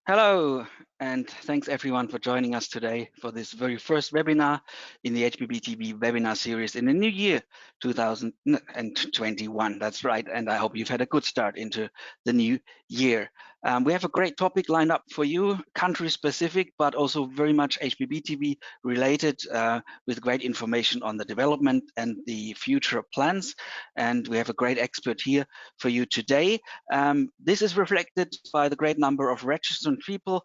Hello, and thanks everyone for joining us today for this very first webinar in the HbbTV Webinar series in the new year 2021. That's right, and I hope you've had a good start into the new year. We have a great topic lined up for you, country specific, but also very much HbbTV related, with great information on the development and the future plans. And we have a great expert here for you today. This is reflected by the great number of registered people.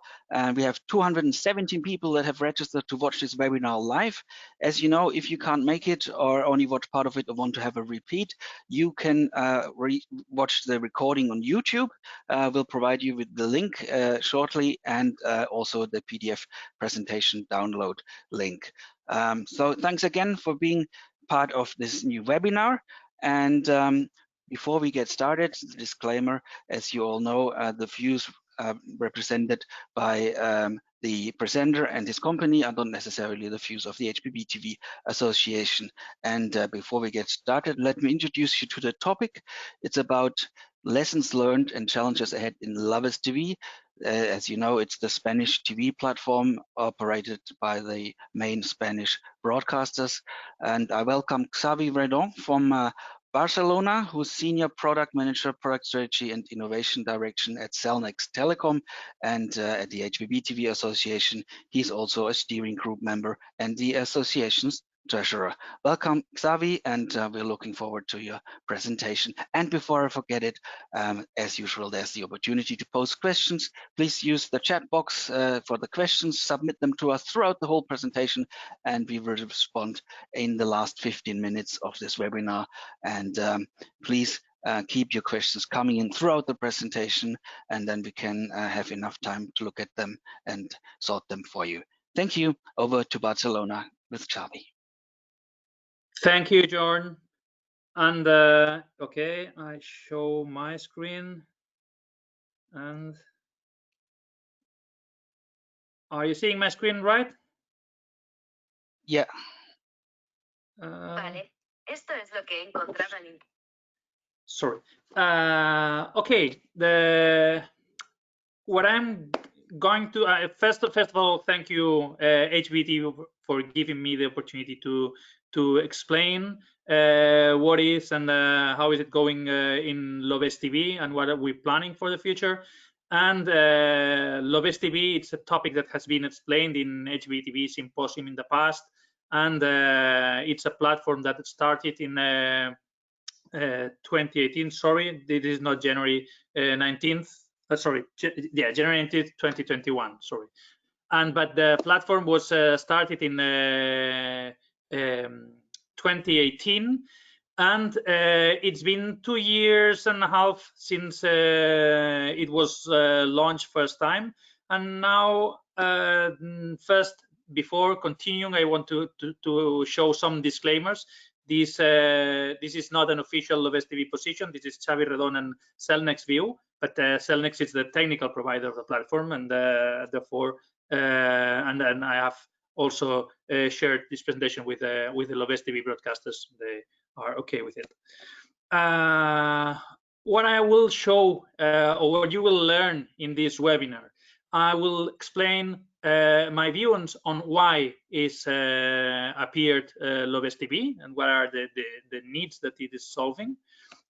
We have 217 people that have registered to watch this webinar live. As you know, if you can't make it or only watch part of it or want to have a repeat, you can watch the recording on YouTube. We'll provide you with the link shortly, and also the PDF presentation download link. So thanks again for being part of this new webinar. And before we get started, the disclaimer: as you all know, the views represented by the presenter and his company are not necessarily the views of the HbbTV Association. And before we get started, let me introduce you to the topic. It's about lessons learned and challenges ahead in LOVEStv. As you know, it's the Spanish TV platform operated by the main Spanish broadcasters. And I welcome Xavi Redon from Barcelona, who's Senior Product Manager, Product Strategy and Innovation Direction at Cellnex Telecom, and at the HbbTV Association. He's also a steering group member and the association's treasurer. Welcome, Xavi, and we're looking forward to your presentation. And before I forget it, as usual, there's the opportunity to post questions. Please use the chat box for the questions, submit them to us throughout the whole presentation, and we will respond in the last 15 minutes of this webinar. And please keep your questions coming in throughout the presentation, and then we can have enough time to look at them and sort them for you. Thank you. Over to Barcelona with Xavi. Thank you, Jorn. And okay, I show my screen. And are you seeing my screen right? Yeah. Vale. Esto es lo que encontraba en... Sorry. Okay. What I'm going to first of all, thank you, HbbTV, for giving me the opportunity to explain what is and how is it going in LOVEStv and what are we planning for the future. And LOVEStv, it's a topic that has been explained in HbbTV symposium in the past, and it's a platform that started in 2018. Sorry, this is not January 19th. Sorry, yeah, January 19th, 2021. Sorry, but the platform was started in 2018, and it's been 2.5 years since it was launched first time. And now, first, before continuing, I want to show some disclaimers. This is not an official LOVEStv position. This is Xavi Redon and Cellnex view, but Cellnex is the technical provider of the platform, and therefore, and then I have also shared this presentation with the LOVEStv broadcasters. They are okay with it. What I will show, or what you will learn in this webinar, I will explain my views on why is appeared LOVEStv and what are the needs that it is solving.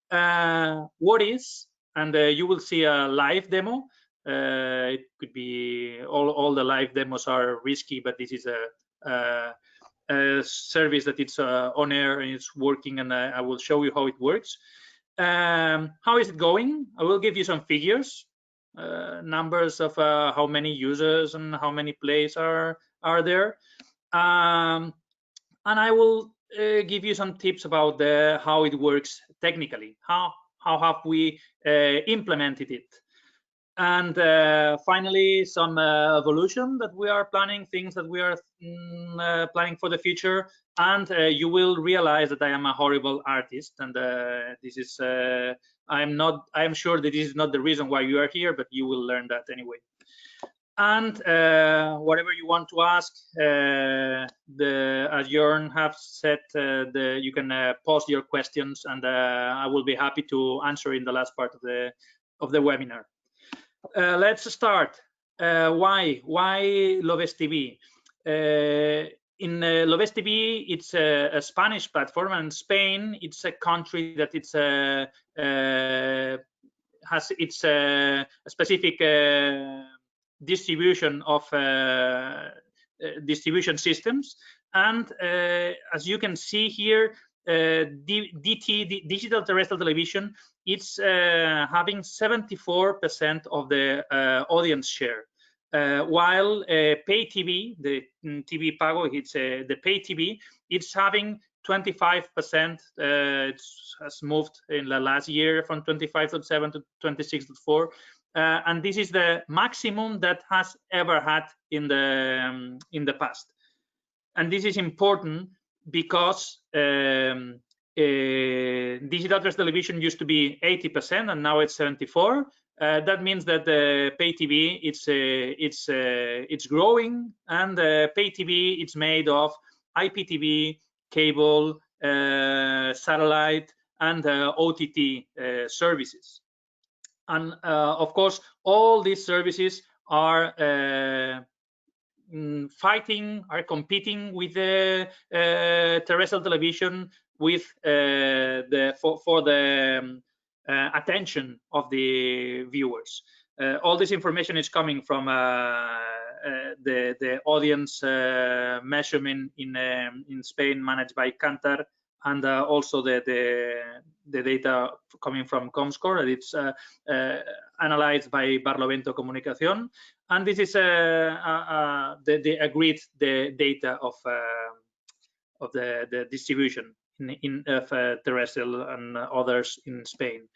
What is, and you will see a live demo. It could be all the live demos are risky, but this is a service that it's on air and it's working, and I will show you how it works. How is it going? I will give you some figures. Numbers of how many users and how many plays are there, and I will give you some tips about how it works technically. How have we implemented it, and finally some evolution that we are planning, things that we are planning for the future. And you will realize that I am a horrible artist, and this is I'm sure that this is not the reason why you are here, but you will learn that anyway. And whatever you want to ask, as Jorn have said, you can post your questions, and I will be happy to answer in the last part of the webinar. Let's start. Why LOVEStv? In LOVEStv, it's a Spanish platform, and Spain, it's a country that it's has its a specific distribution of distribution systems. And as you can see here, DT, digital terrestrial television, it's having 74% of the audience share, while pay TV, the TV pago, it's the pay TV, it's having 25%. It has moved in the last year from 25.7 to 26.4, and this is the maximum that has ever had in the past. And this is important because digital terrestrial television used to be 80% and now it's 74%. That means that the pay TV it's growing, and the pay TV it's made of IPTV, cable, satellite, and OTT services. And of course, all these services are competing with the terrestrial television with for the attention of the viewers. All this information is coming from the audience measurement in Spain, managed by Kantar, and also the data coming from Comscore. It's analyzed by Barlovento Comunicación, and this is the agreed data of the distribution of terrestrial and others in Spain.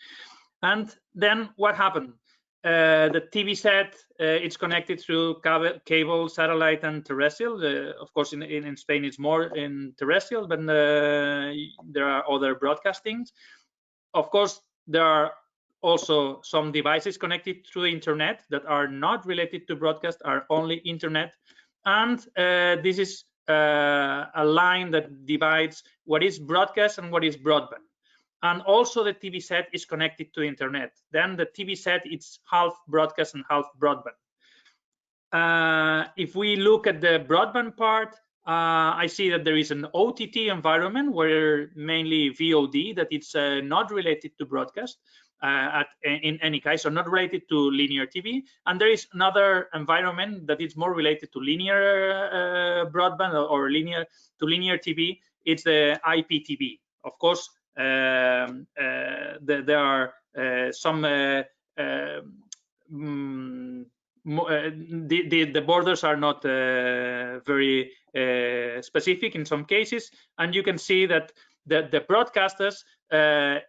And then what happened? The TV set, it's connected through cable, satellite, and terrestrial. Of course, in Spain, it's more in terrestrial, but there are other broadcastings. Of course, there are also some devices connected through the internet that are not related to broadcast, are only internet. And this is a line that divides what is broadcast and what is broadband. And also the TV set is connected to internet. Then the TV set, it's half broadcast and half broadband. If we look at the broadband part, I see that there is an OTT environment where mainly VOD, that it's not related to broadcast in any case, or not related to linear TV. And there is another environment that is more related to linear broadband or linear TV. It's the IPTV. Of course, there are some the borders are not very specific in some cases, and you can see that the broadcasters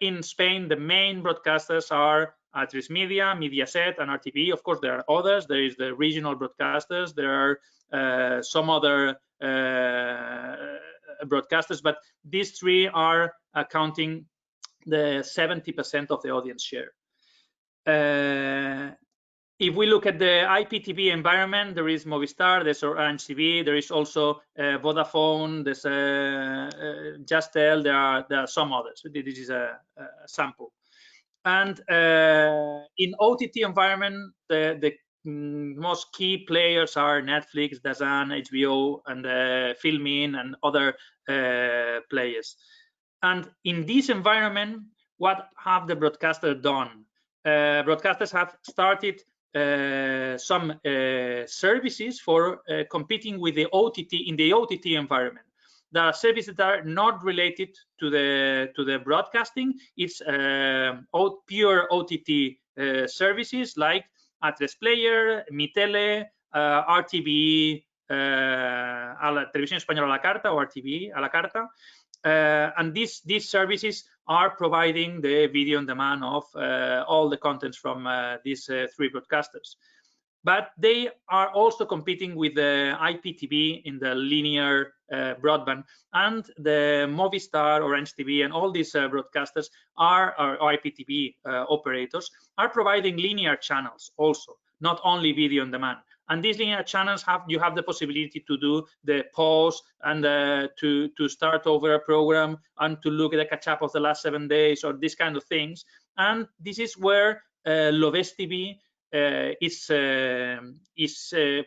in Spain, the main broadcasters are Atresmedia, Mediaset, and RTVE. Of course, there are others. There is the regional broadcasters. There are some other broadcasters, but these three are accounting the 70% of the audience share. If we look at the IPTV environment, there is Movistar, there's Orange TV, there is also Vodafone, there's Justel, there are some others. This is a sample. And in OTT environment, the most key players are Netflix, DAZN, HBO, and Filmin, and other players. And in this environment, what have the broadcasters done? Broadcasters have started some services for competing with the OTT in the OTT environment. There are services that are not related to the broadcasting. It's pure OTT services like Atresplayer, Mitele, RTVE, Televisión Española a la Carta, or RTVE a la Carta. And these services are providing the video on demand of all the contents from these three broadcasters. But they are also competing with the IPTV in the linear broadband, and the Movistar, Orange TV, and all these broadcasters or IPTV operators are providing linear channels also, not only video on demand. And these linear channels you have the possibility to do the pause and to start over a program and to look at the catch up of the last 7 days or these kind of things. And this is where LOVEStv is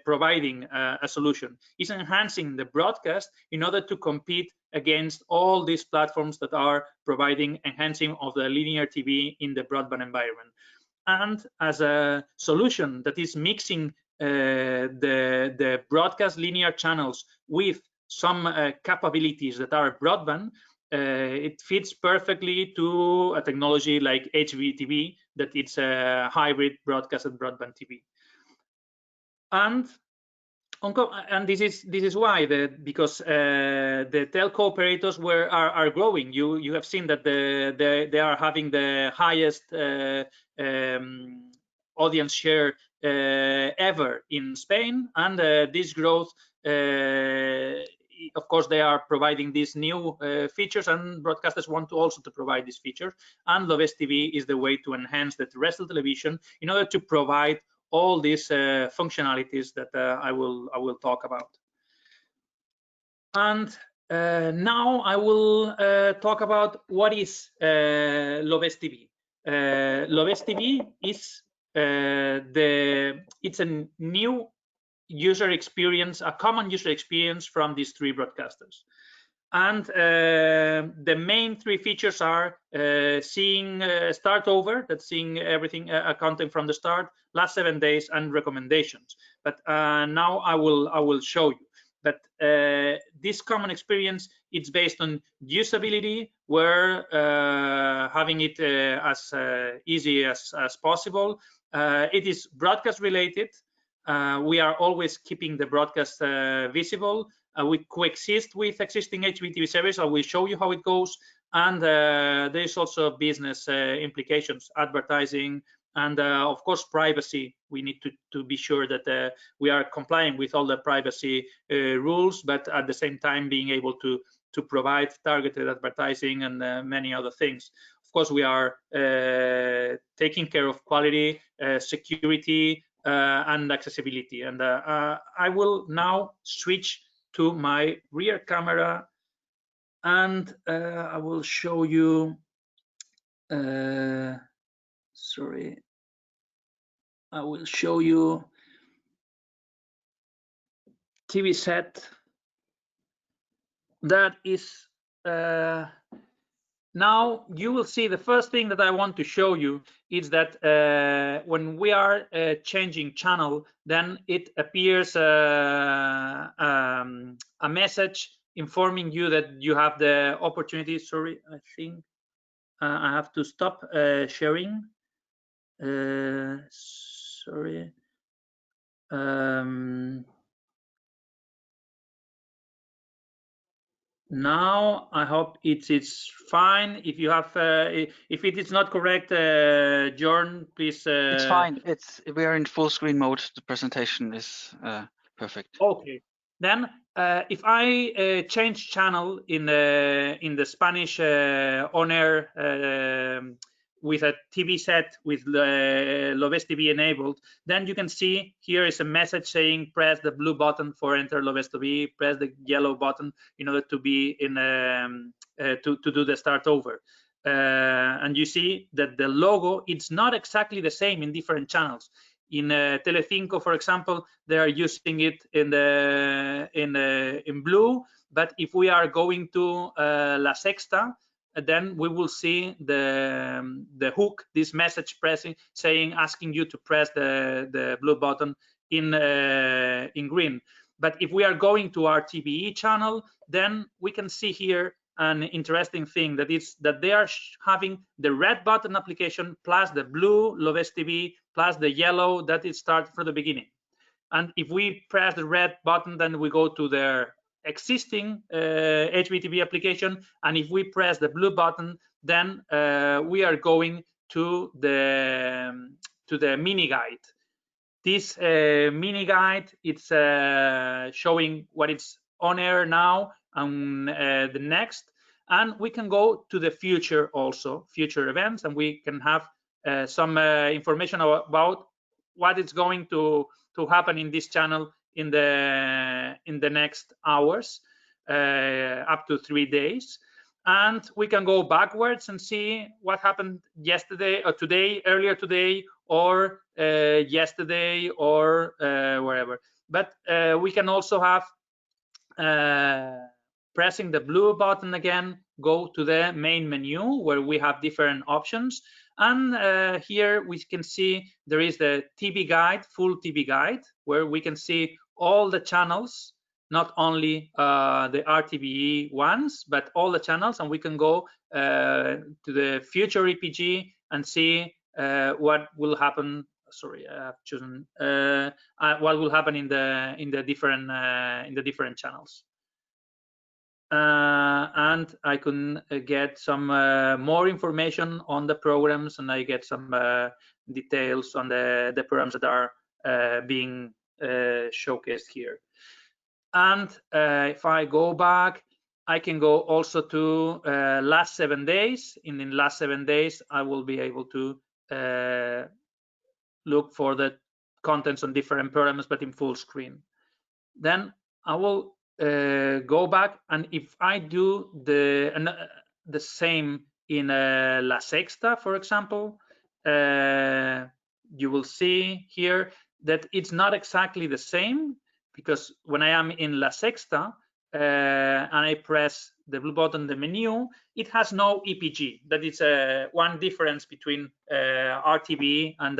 providing a solution, is enhancing the broadcast in order to compete against all these platforms that are providing enhancing of the linear TV in the broadband environment. And as a solution that is mixing the broadcast linear channels with some capabilities that are broadband, it fits perfectly to a technology like HbbTV, that it's a hybrid broadcast and broadband TV. And this is why, because the telco operators are growing. You have seen that they are having the highest audience share ever in Spain, and this growth, of course, they are providing these new features, and broadcasters want to also to provide these features. And LOVEStv is the way to enhance the terrestrial television in order to provide all these functionalities that I will talk about. And now I will talk about what is LOVEStv. LOVEStv is it's a new user experience, a common user experience from these three broadcasters. And the main three features are seeing start over, that's seeing everything, content from the start, last 7 days, and recommendations. But now I will show you. But this common experience, it's based on usability, where having it as easy as possible. It is broadcast related. We are always keeping the broadcast visible. We coexist with existing HbbTV service. I will show you how it goes. And there's also business implications, advertising, and of course privacy. We need to be sure that we are complying with all the privacy rules, but at the same time being able to provide targeted advertising and many other things. Of course, we are taking care of quality, security, and accessibility. And I will now switch to my rear camera, and I will show you. Sorry, I will show you TV set. That is now you will see the first thing that I want to show you is that when we are changing channel, then it appears a message informing you that you have the opportunity. Sorry, I think I have to stop sharing. Sorry. Now I hope it's fine. If you have, if it is not correct, Jorn, please. It's fine. We are in full screen mode. The presentation is perfect. Okay. Then if I change channel in the Spanish on-air with a TV set with LOVEStv enabled, then you can see here is a message saying press the blue button for enter LOVEStv, press the yellow button in order to be in to do the start over. And you see that the logo, it's not exactly the same in different channels. In Telecinco, for example, they are using it in blue, but if we are going to La Sexta, then we will see the hook, this message asking you to press the blue button in green. But if we are going to our RTVE channel, then we can see here an interesting thing, that is that they are having the red button application plus the blue LOVEStv plus the yellow that it starts from the beginning. And if we press the red button, then we go to their existing HbbTV application, and if we press the blue button, then we are going to the mini guide. This mini guide, it's showing what is on air now and the next, and we can go to the future also, future events, and we can have some information about what is going to happen in this channel in the next hours, up to 3 days. and we can go backwards and see what happened yesterday or today, earlier today, or yesterday, or wherever. But we can also have pressing the blue button again, go to the main menu where we have different options. And here we can see there is the TV guide, full TV guide, where we can see all the channels, not only the RTVE ones, but all the channels. And we can go to the future EPG and see what will happen. Sorry, I have chosen what will happen in the different channels. And I can get some more information on the programs, and I get some details on the programs that are being showcased here. And if I go back, I can go also to last 7 days. In the last 7 days, I will be able to look for the contents on different programs, but in full screen. Then I will go back, and if I do the same in La Sexta, for example, you will see here that it's not exactly the same, because when I am in La Sexta and I press the blue button, the menu, it has no EPG. That is one difference between RTVE and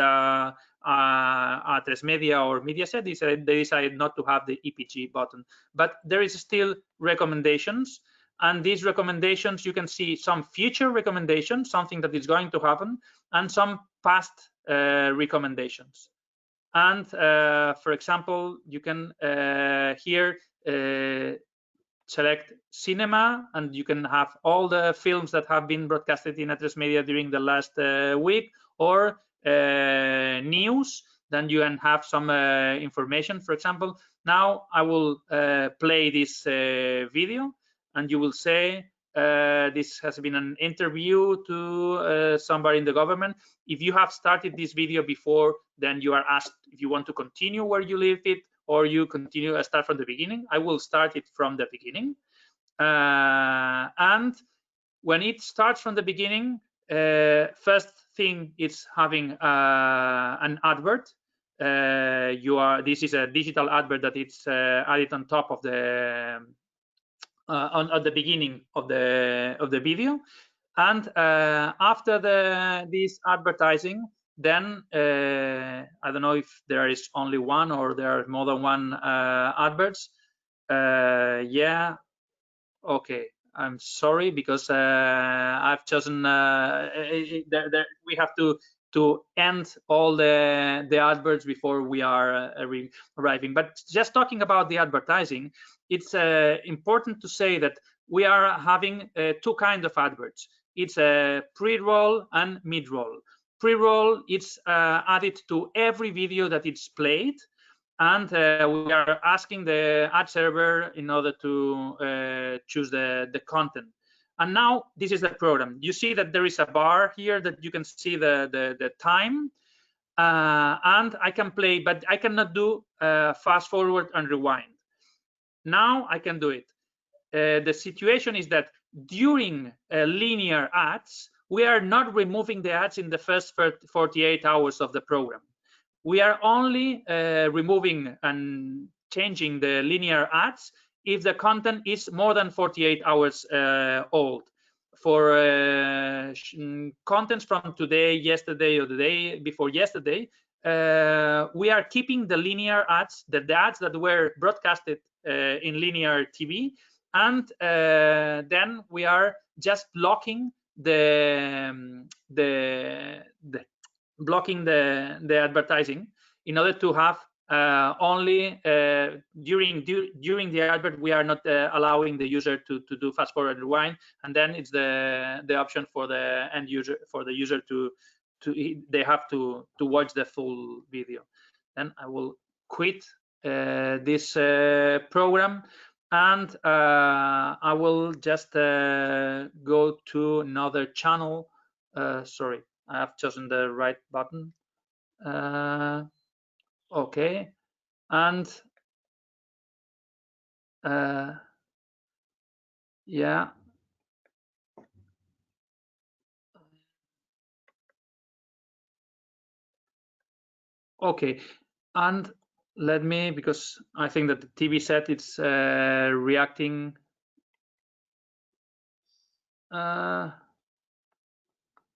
Atresmedia or Mediaset. They decided not to have the EPG button, but there is still recommendations. And these recommendations, you can see some future recommendations, something that is going to happen, and some past recommendations. And for example, you can here select cinema, and you can have all the films that have been broadcasted in Atresmedia during the last week, or news. Then you can have some information. For example, now I will play this video, and you will say this has been an interview to somebody in the government. If you have started this video before, then you are asked if you want to continue where you left it, or you continue start from the beginning. I will start it from the beginning. And when it starts from the beginning, first thing it's having an advert. This is a digital advert that it's added on top of the at the beginning of the video. And after this advertising, then I don't know if there is only one or there are more than one adverts. Yeah, okay, I'm sorry, because I've chosen we have to end all the adverts before we are arriving. But just talking about the advertising, it's important to say that we are having two kinds of adverts. It's a pre-roll and mid-roll. Pre-roll, it's added to every video that it's played, and we are asking the ad server in order to choose the content. And now this is the program. You see that there is a bar here that you can see the time, and I can play, but I cannot do fast forward and rewind. Now I can do it. The situation is that during linear ads, we are not removing the ads in the first 48 hours of the program. We are only removing and changing the linear ads if the content is more than 48 hours old. For contents from today, yesterday, or the day before yesterday, we are keeping the linear ads, the ads that were broadcasted in linear TV, and then we are just blocking the advertising in order to have only during the advert, we are not allowing the user to do fast forward rewind, and then it's the option for the end user, for the user to they have to watch the full video. Then I will quit this program, and I will just go to another channel. Sorry, I have chosen the right button. Okay, and yeah, Okay, and let me, because I think that the TV set is reacting.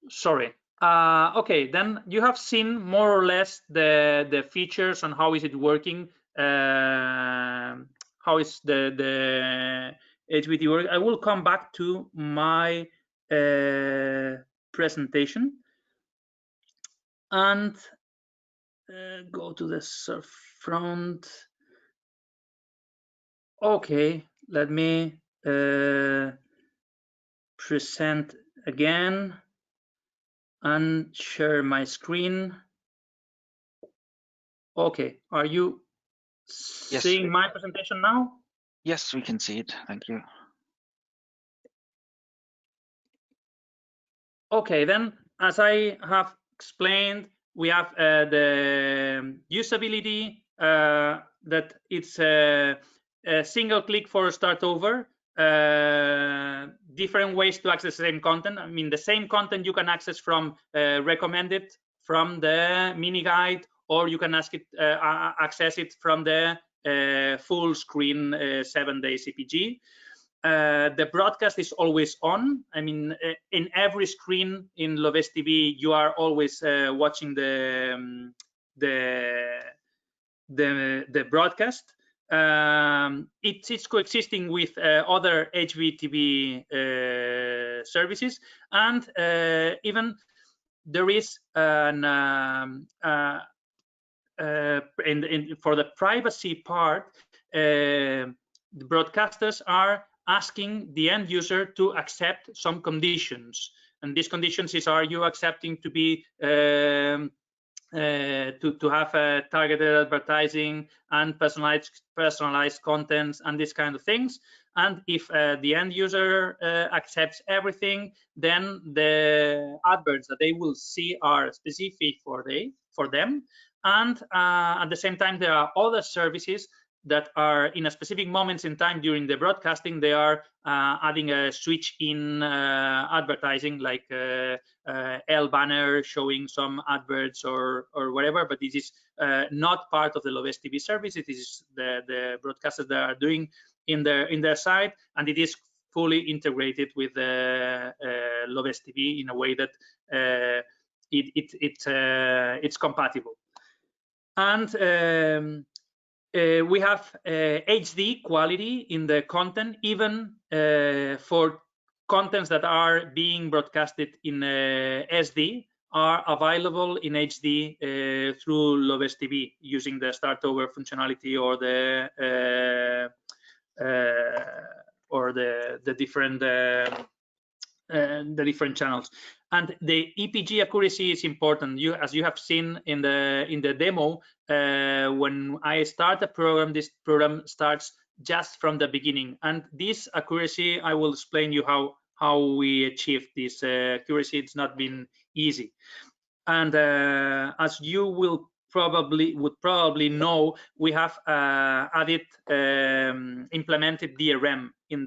Sorry. Okay, then you have seen more or less the features and how is it working. How is the HbbTV work? I will come back to my presentation and go to the surf front. Okay, let me present again and share my screen. Okay, are you seeing my presentation now? Yes, we can see it. Thank you. Okay, then, as I have explained, we have the usability, that it's a single click for start over, different ways to access the same content. I mean, the same content you can access from recommended from the mini guide, or you can access it from the full screen 7-day CPG. The broadcast is always on. I mean, in every screen in LOVEStv, you are always watching the broadcast. It's coexisting with other HbbTV services, and even there is an for the privacy part, the broadcasters are asking the end user to accept some conditions, and these conditions are you accepting to be to have targeted advertising and personalized contents and these kind of things. And if the end user accepts everything, then the adverts that they will see are specific for them. And at the same time, there are other services that are in a specific moments in time during the broadcasting, they are adding a switch in advertising, like L banner showing some adverts or whatever, but this is not part of the LOVEStv service. It is the broadcasters that are doing in their side, and it is fully integrated with LOVEStv in a way that it's compatible. And we have HD quality in the content, even for contents that are being broadcasted in SD are available in HD through LOVEStv using the start over functionality or the different channels. And the EPG accuracy is important. As you have seen in the demo, when I start a program, this program starts just from the beginning. And this accuracy, I will explain you how we achieve this accuracy. It's not been easy. And as you would probably know, we have implemented DRM in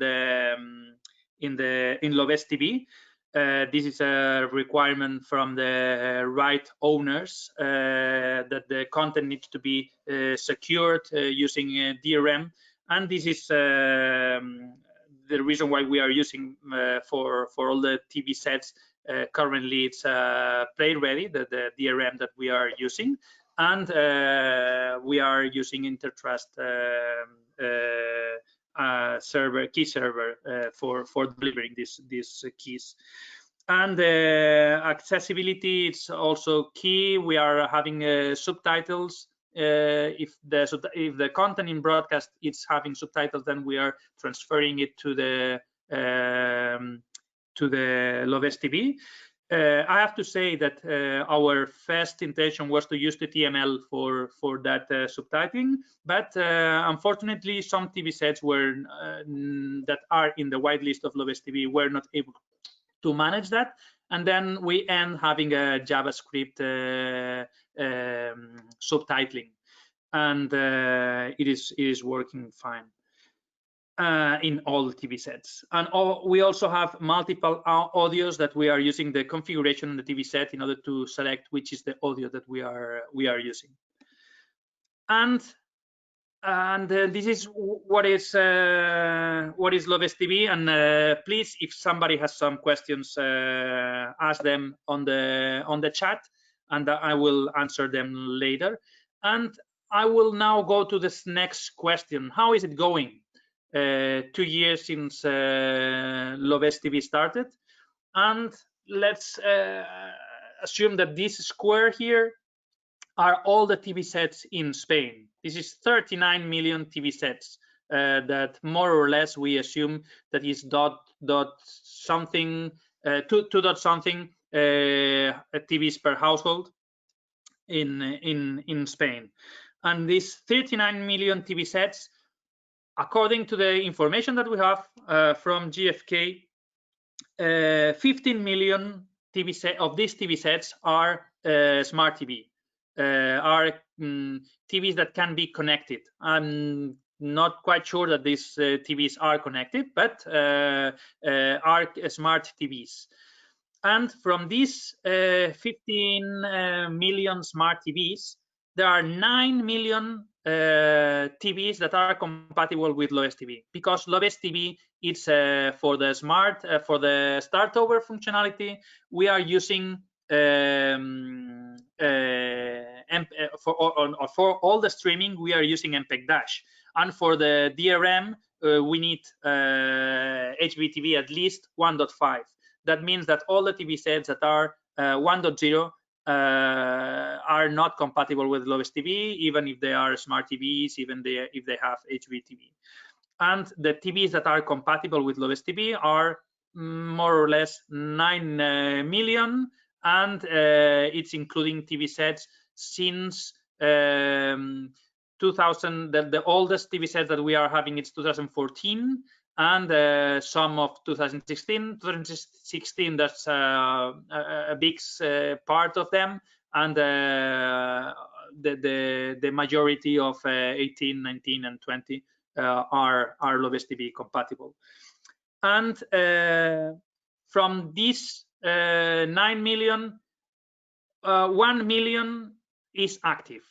LOVEStv. This is a requirement from the right owners that the content needs to be secured using DRM, and this is the reason why we are using for all the TV sets. Currently, it's play ready, the DRM that we are using, and we are using Intertrust key server for delivering these keys. And accessibility, it's also key. We are having subtitles. If the content in broadcast is having subtitles, then we are transferring it to the LOVEStv. I have to say that our first intention was to use the TML for that subtitling, but unfortunately, some TV sets that are in the whitelist of LOVEStv were not able to manage that, and then we end having a JavaScript subtitling, and it is working fine in all TV sets. And we also have multiple audios that we are using the configuration in the TV set in order to select which is the audio that we are using. And this is what is LOVEStv. And please, if somebody has some questions, ask them on the chat, and I will answer them later. And I will now go to this next question. How is it going? 2 years since LOVEStv started, and let's assume that this square here are all the TV sets in Spain. This is 39 million TV sets that more or less we assume that is dot something, 2 dot something TVs per household in Spain. And these 39 million TV sets, according to the information that we have from GfK, 15 million TV set of these TV sets are smart TV. Are TVs that can be connected. I'm not quite sure that these TVs are connected, but are smart TVs. And from these 15 million smart TVs, there are 9 million TVs that are compatible with LOVEStv, because LOVEStv is for the smart, for the start over functionality, we are using for all the streaming, we are using MPEG-Dash, and for the DRM, we need HbbTV at least 1.5. That means that all the TV sets that are 1.0 are not compatible with LOVEStv, even if they are smart TVs, even if they have HbbTV. And the TVs that are compatible with LOVEStv are more or less 9 million, and it's including TV sets since 2000. The oldest TV sets that we are having is 2014, and some of 2016. 2016, that's a big part of them, and the majority of 18, 19, and 20 are LOVEStv compatible. And from these 9 million, 1 million is active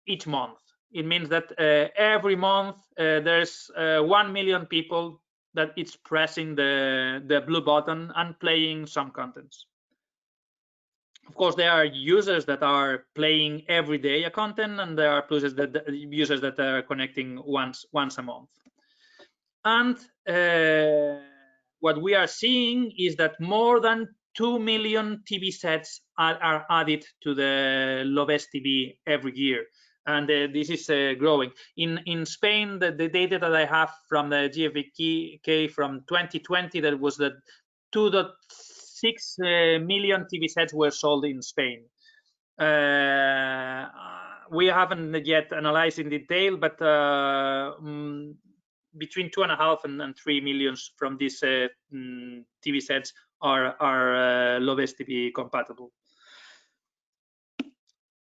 each month. It means that every month there's 1 million people that it's pressing the blue button and playing some contents. Of course, there are users that are playing every day a content, and there are users that are connecting once a month. And what we are seeing is that more than 2 million TV sets are added to the LOVEStv every year, and this is growing. In Spain, the data that I have from the GfK from 2020, that was that 2.6 million TV sets were sold in Spain. We haven't yet analyzed in detail, but between 2.5 and 3 million from these TV sets are LOVEStv compatible.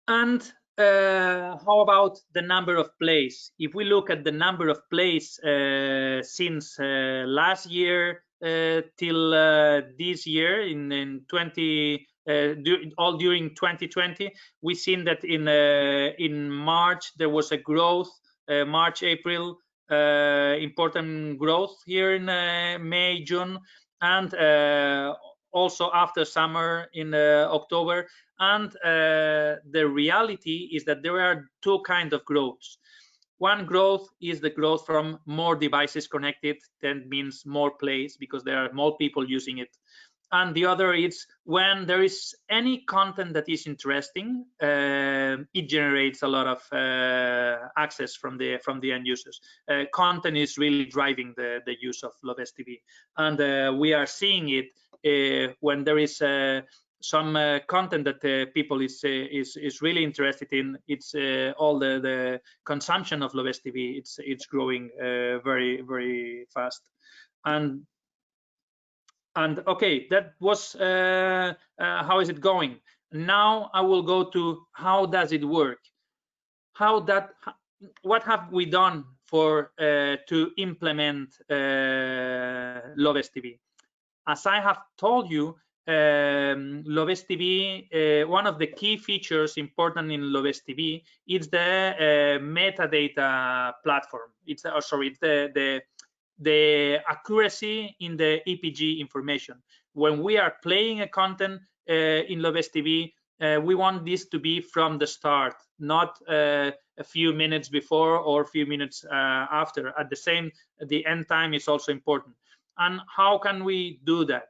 And how about the number of plays? If we look at the number of plays since last year till this year, all during 2020, we've seen that in March there was a growth. March, April, important growth here in May, June, and also after summer in October. And the reality is that there are 2 kinds of growths. One growth is the growth from more devices connected. That means more plays because there are more people using it. And the other is when there is any content that is interesting, it generates a lot of access from the end users. Content is really driving the use of LOVEStv, and we are seeing it when there is some content that people is really interested in. It's all the consumption of LOVEStv. It's growing very, very fast. And okay, that was how is it going. Now I will go to how does it work. What have we done for to implement LOVEStv? As I have told you, LOVEStv, one of the key features important in LOVEStv is the metadata platform. It's the accuracy in the EPG information. When we are playing a content in LOVEStv, we want this to be from the start, not a few minutes before or a few minutes after. At the end time is also important. And how can we do that?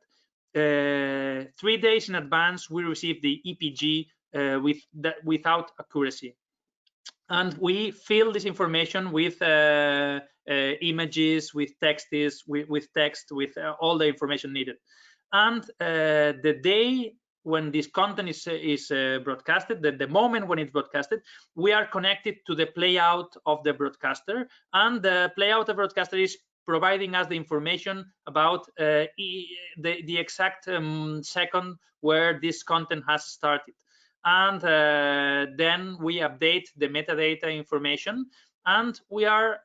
3 days in advance, we receive the EPG without accuracy, and we fill this information with images, with text, with all the information needed. And the day when this content is broadcasted, the moment when it's broadcasted, we are connected to the playout of the broadcaster, and the playout of the broadcaster is providing us the information about the exact second where this content has started. And then we update the metadata information, and we are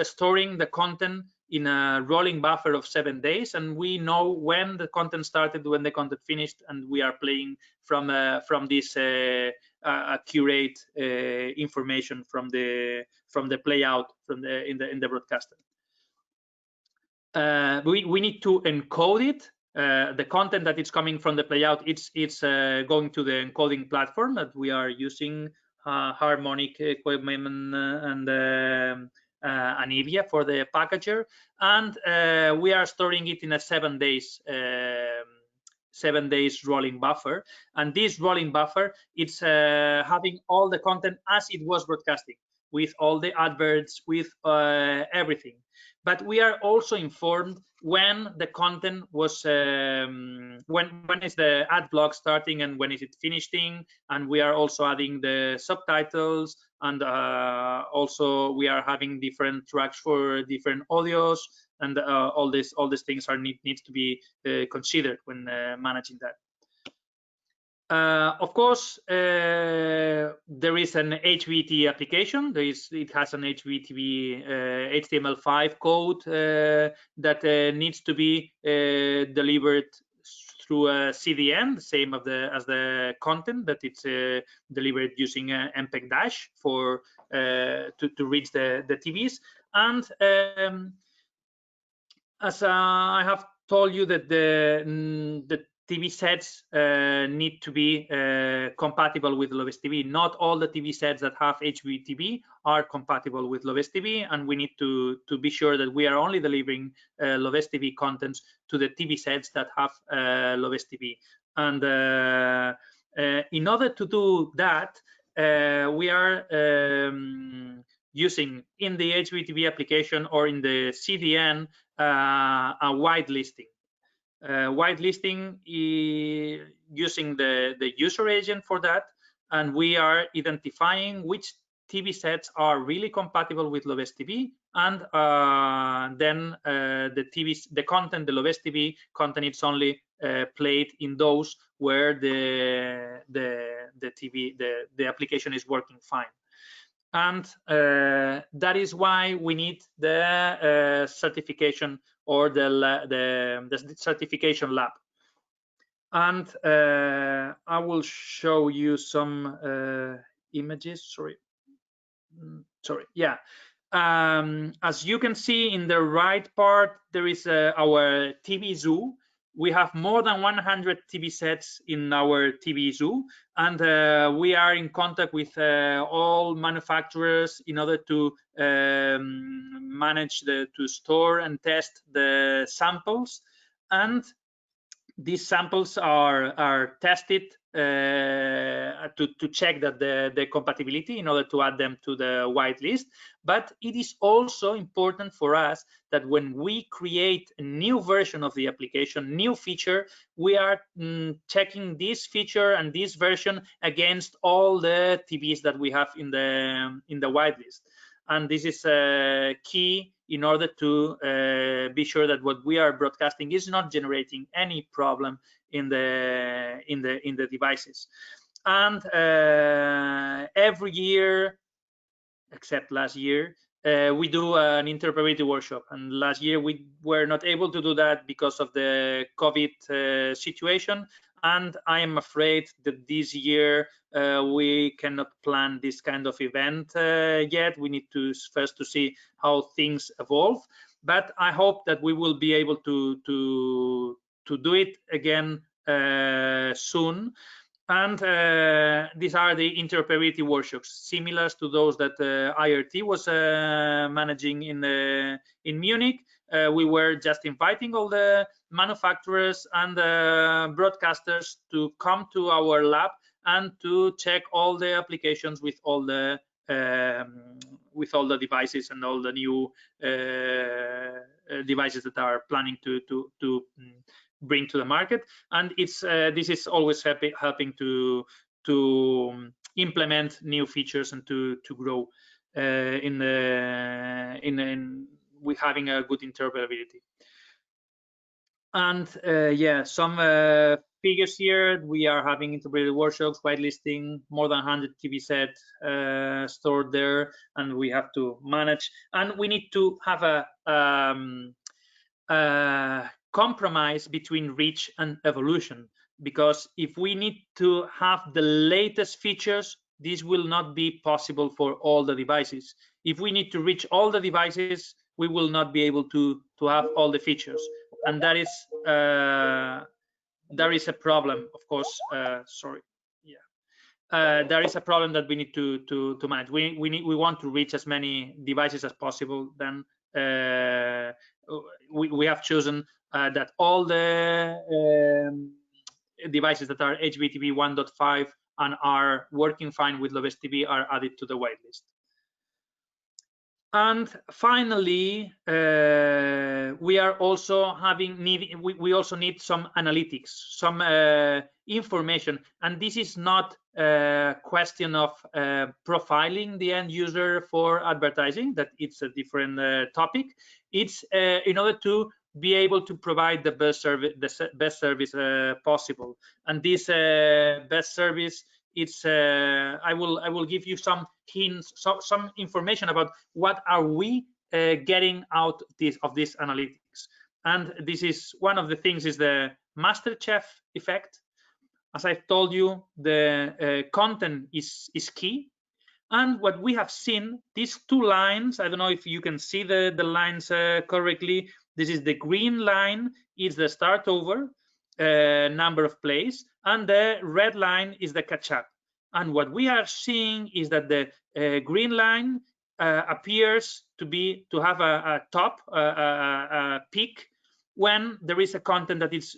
storing the content in a rolling buffer of 7 days, and we know when the content started, when the content finished, and we are playing from this accurate information from the playout in the broadcaster. We need to encode it. The content that is coming from the playout, it's going to the encoding platform that we are using, Harmonic equipment and Anivia for the packager, and we are storing it in a 7 days rolling buffer. And this rolling buffer, it's having all the content as it was broadcasting, with all the adverts, with everything. But we are also informed when the content was, when is the ad block starting and when is it finishing, and we are also adding the subtitles, and also we are having different tracks for different audios, and all these things needs to be considered when managing that. Of course, there is an HbbTV application. It has an HbbTV HTML5 code that needs to be delivered through a CDN, the same as the content that it's delivered using MPEG-Dash for to reach the TVs. And as I have told you, that the TV sets need to be compatible with LOVEStv. Not all the TV sets that have HbbTV are compatible with LOVEStv, and we need to be sure that we are only delivering LOVEStv contents to the TV sets that have LOVEStv. And in order to do that, we are using in the HbbTV application or in the CDN a whitelisting. Whitelisting using the user agent for that, and we are identifying which TV sets are really compatible with LOVEStv, and then the content, the LOVEStv content, it's only played in those where the application is working fine. And that is why we need the certification or the certification lab. And I will show you some images. Sorry. Yeah. As you can see in the right part, there is our TV zoo. We have more than 100 TV sets in our TV zoo, and we are in contact with all manufacturers in order to manage to store and test the samples. And these samples are tested to check that the compatibility in order to add them to the whitelist. But it is also important for us that when we create a new version of the application, new feature, we are checking this feature and this version against all the TVs that we have in the whitelist. And this is key in order to be sure that what we are broadcasting is not generating any problem in the devices. And every year, except last year, we do an interoperability workshop, and last year we were not able to do that because of the COVID situation, and I am afraid that this year we cannot plan this kind of event yet. We need to first to see how things evolve, but I hope that we will be able to do it again soon. And these are the interoperability workshops, similar to those that IRT was managing in Munich. We were just inviting all the manufacturers and broadcasters to come to our lab and to check all the applications with all the devices and all the new devices that are planning to bring to the market. And it's this is always helping to implement new features and to grow with having a good interoperability. And yeah, some figures here. We are having interoperability workshops, whitelisting, more than 100 TV sets stored there, and we have to manage. And we need to have a compromise between reach and evolution, because if we need to have the latest features, this will not be possible for all the devices. If we need to reach all the devices, we will not be able to have all the features, and that is there is a problem, of course. Sorry, yeah, there is a problem that we need to manage. We want to reach as many devices as possible. Then we have chosen that all the devices that are HbbTV 1.5 and are working fine with LOVEStv are added to the whitelist. And finally, we are also we also need some analytics, some information, and this is not a question of profiling the end user for advertising. That it's a different topic. It's in order to be able to provide the best service possible. And this best service, it's I will give you some hints, some information about what are we getting out of this analytics. And this is one of the things is the MasterChef effect. As I've told you, the content is key. And what we have seen, these two lines, I don't know if you can see the lines correctly. This is the green line, is the start over number of plays, and the red line is the catch up. And what we are seeing is that the green line appears to have a top, a peak, when there is a content that is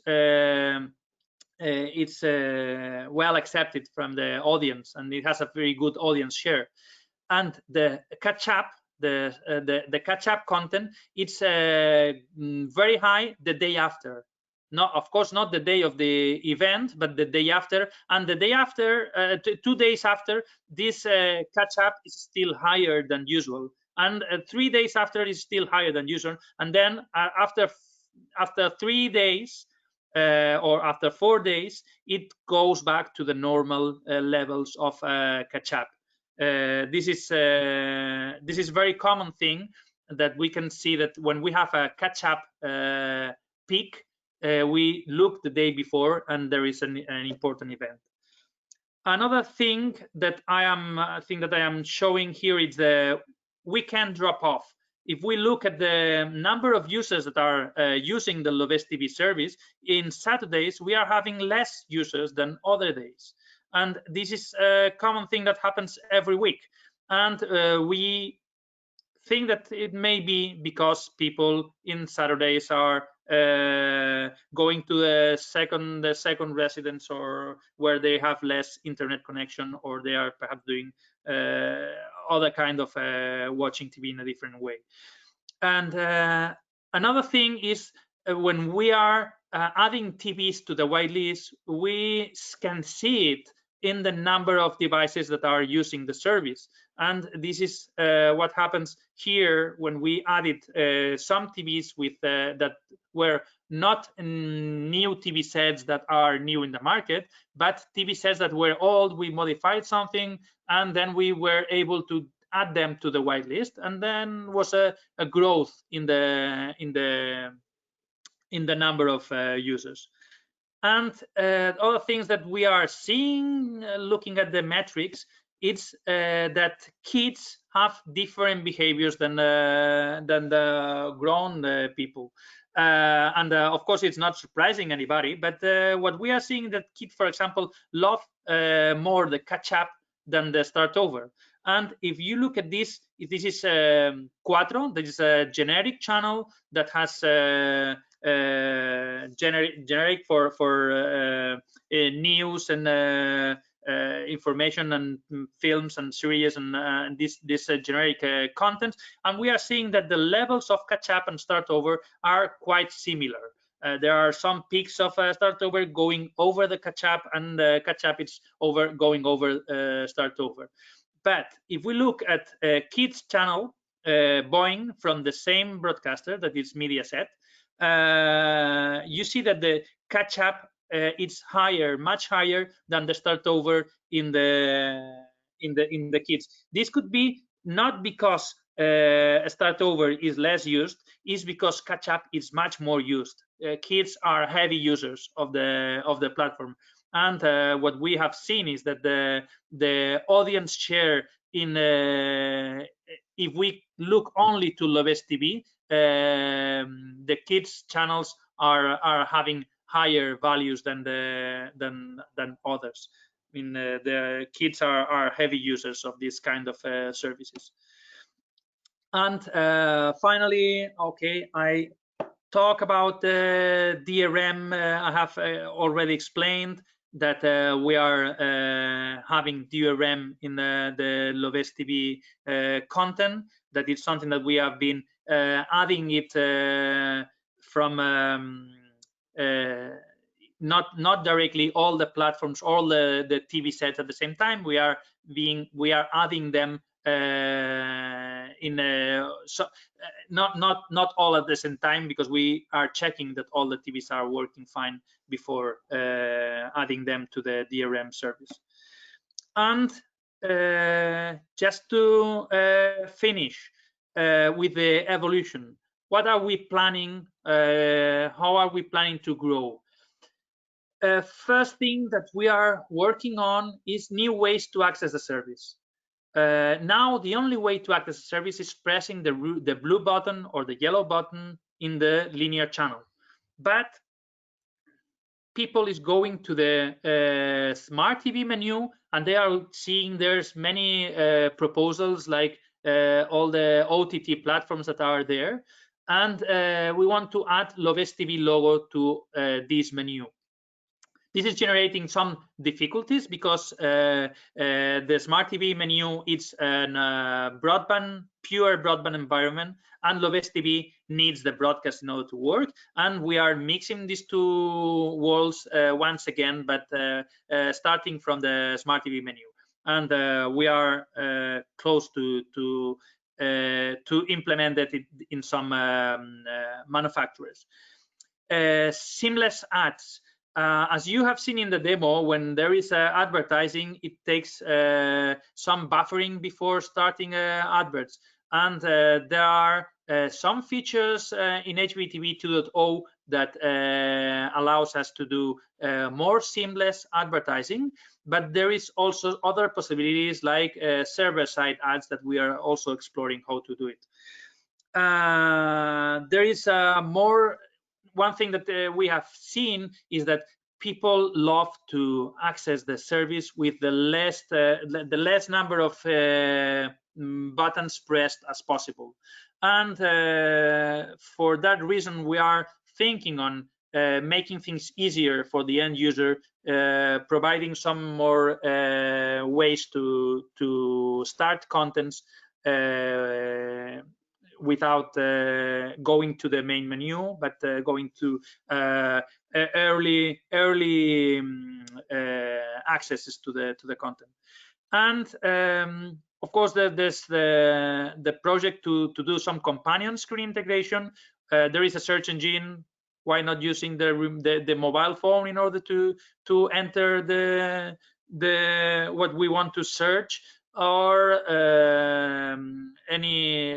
it's well accepted from the audience, and it has a very good audience share. And the catch up, the catch up content, it's very high the day after. Not, of course, not the day of the event, but the day after. And the day after, 2 days after, this catch up is still higher than usual. And 3 days after is still higher than usual. And then after 3 days, or after 4 days, it goes back to the normal levels of catch up. This is very common thing that we can see, that when we have a catch up peak, we look the day before and there is an important event. Another thing that I am showing here is the weekend drop off. If we look at the number of users that are using the LOVEStv service, in Saturdays we are having less users than other days, and this is a common thing that happens every week. And we think that it may be because people in Saturdays are going to the second residence, or where they have less internet connection, or they are perhaps doing other kind of watching TV in a different way. And another thing is when we are adding TVs to the whitelist, we can see it in the number of devices that are using the service. And this is what happens here when we added some TVs with that were not new TV sets that are new in the market, but TV sets that were old. We modified something, and then we were able to add them to the whitelist, and then was a growth in the number of users. And other things that we are seeing, looking at the metrics, it's that kids have different behaviors than the grown people. And of course, it's not surprising anybody, but what we are seeing that kids, for example, love more the catch-up than the start over. And if you look at this, this is Cuatro. This is a generic channel that has generic for news and information and films and series and this generic content. And we are seeing that the levels of catch up and start over are quite similar. There are some peaks of start over going over the catch up, and catch up is going over start over. But if we look at kids channel Boeing from the same broadcaster, that is Mediaset, you see that the catch up it's higher, much higher than the start over in the kids. This could be not because start over is less used, is because catch up is much more used. Kids are heavy users of the platform, and what we have seen is that the audience share in if we look only to LOVEStv, the kids channels are having higher values than others. I mean, the kids are heavy users of this kind of services. And finally, okay, I talk about the DRM. I have already explained that we are having DRM in the LOVEStv content. That is something that we have been adding it from not directly all the platforms, all the TV sets at the same time. We are adding them not all at the same time, because we are checking that all the TVs are working fine before adding them to the DRM service. And just to finish with the evolution, what are we planning? How are we planning to grow? First thing that we are working on is new ways to access the service. Now the only way to access the service is pressing the blue button or the yellow button in the linear channel, but people is going to the smart TV menu, and they are seeing there's many proposals, like all the OTT platforms that are there, and we want to add LOVEStv logo to this menu. This is generating some difficulties because the smart TV menu is a pure broadband environment, and LOVEStv needs the broadcast in order to work. And we are mixing these two worlds once again, but starting from the smart TV menu. And we are close to implement that in some manufacturers. Seamless ads. As you have seen in the demo, when there is advertising, it takes some buffering before starting adverts. And there are some features in HbbTV 2.0 that allows us to do more seamless advertising. But there is also other possibilities, like server-side ads, that we are also exploring how to do it. There is one thing that we have seen is that people love to access the service with the less number of buttons pressed as possible. And for that reason, we are thinking on making things easier for the end user, providing some more ways to start contents without going to the main menu, but going to early accesses to the content. And of course, there's the project to do some companion screen integration. There is a search engine. Why not using the mobile phone in order to enter what we want to search? or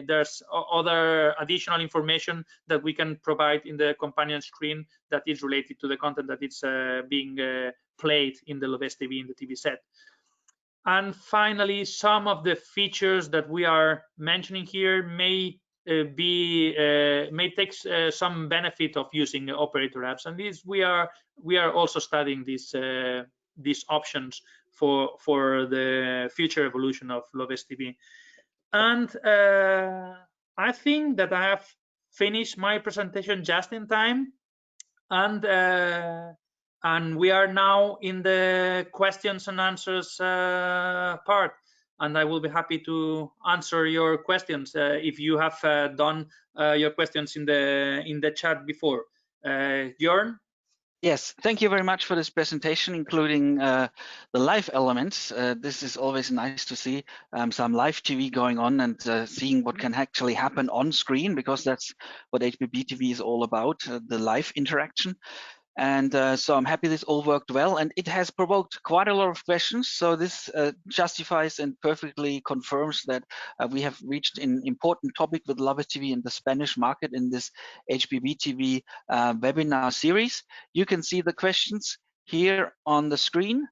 there's other additional information that we can provide in the companion screen that is related to the content that is being played in the LOVEStv in the TV set. And finally, some of the features that we are mentioning here may take some benefit of using operator apps, and these we are also studying these options for the future evolution of LOVEStv. And I think that I have finished my presentation just in time, and we are now in the questions and answers part, and I will be happy to answer your questions if you have done your questions in the chat before. Jörn? Yes, thank you very much for this presentation, including the live elements. This is always nice to see some live TV going on and seeing what can actually happen on screen, because that's what HbbTV is all about, the live interaction. And so I'm happy this all worked well, and it has provoked quite a lot of questions. So this justifies and perfectly confirms that we have reached an important topic with LOVEStv in the Spanish market in this HbbTV webinar series. You can see the questions here on the screen.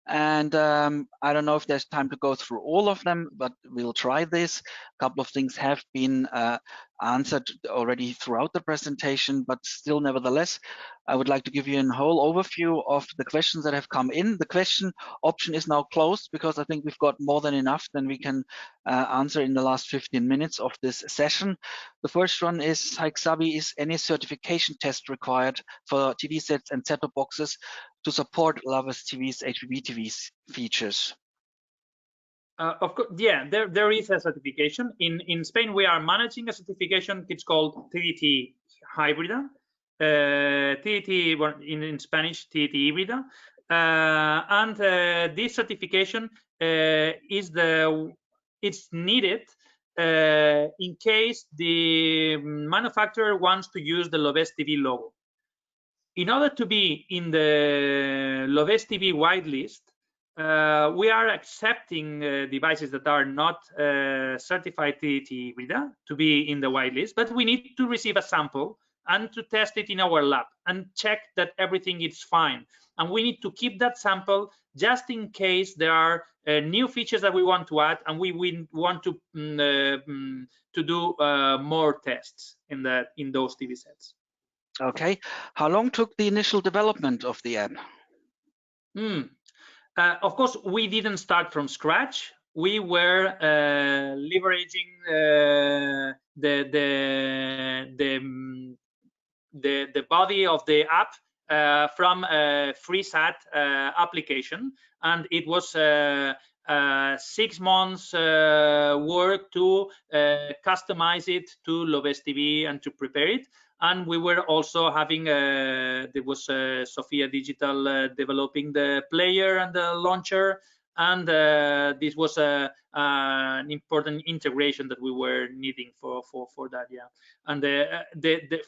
And I don't know if there's time to go through all of them, but we'll try this. A couple of things have been answered already throughout the presentation, but still, nevertheless, I would like to give you a whole overview of the questions that have come in. The question option is now closed because I think we've got more than enough than we can answer in the last 15 minutes of this session. The first one is, hi Xavi, is any certification test required for TV sets and set-top boxes to support LOVEStv's HbbTV's features? Of course, yeah, there is a certification. In Spain, we are managing a certification. It's called TDT Hybrida. TDT in Spanish, TDT Hybrida. And this certification it's needed in case the manufacturer wants to use the LOVEStv logo. In order to be in the LOVEStv whitelist, we are accepting devices that are not certified TDT Hybrida to be in the whitelist, but we need to receive a sample and to test it in our lab and check that everything is fine. And we need to keep that sample just in case there are new features that we want to add, and we want to do more tests in those TV sets. Okay. How long took the initial development of the app? Of course, we didn't start from scratch. We were leveraging the body of the app from a FreeSat application, and it was 6 months work to customize it to LOVEStv and to prepare it. And we were also having there was Sophia Digital developing the player and the launcher, and this was an important integration that we were needing for that. Yeah, and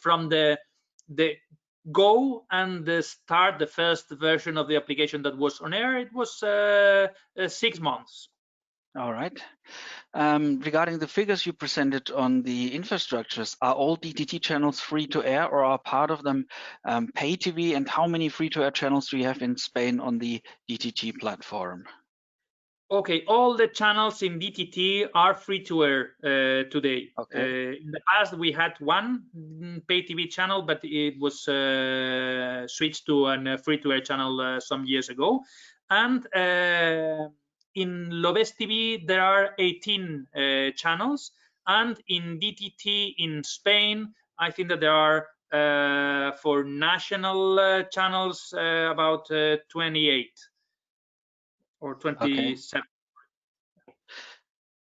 from the go and start the first version of the application that was on air, it was 6 months. All right. Regarding the figures you presented on the infrastructures, are all DTT channels free to air, or are part of them pay TV? And how many free to air channels do you have in Spain on the DTT platform? Okay, all the channels in DTT are free to air today. Okay. In the past, we had one pay TV channel, but it was switched to a free to air channel some years ago. And in LOVEStv, there are 18 channels, and in DTT in Spain, I think that there are for national channels about 28 or 27.